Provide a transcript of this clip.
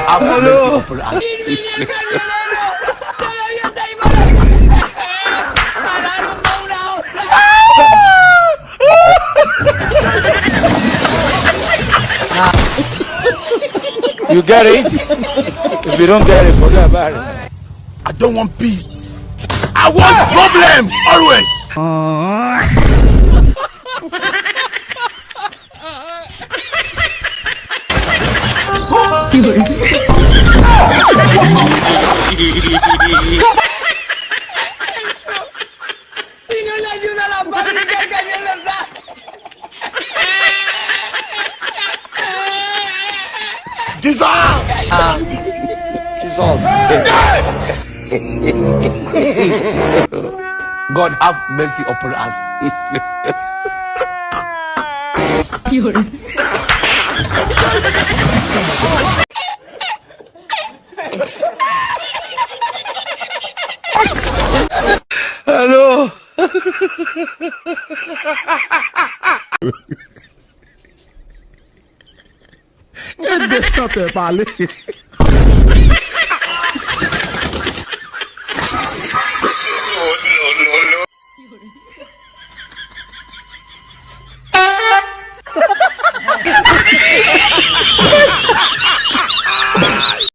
have mercy upon us. You get it? If you don't get it, forget about it. I don't want peace. I want problems always. Si no le ayuda a la fábrica, que Dios les da. Jesus! God have mercy upon us. Hello. Déjate, vale.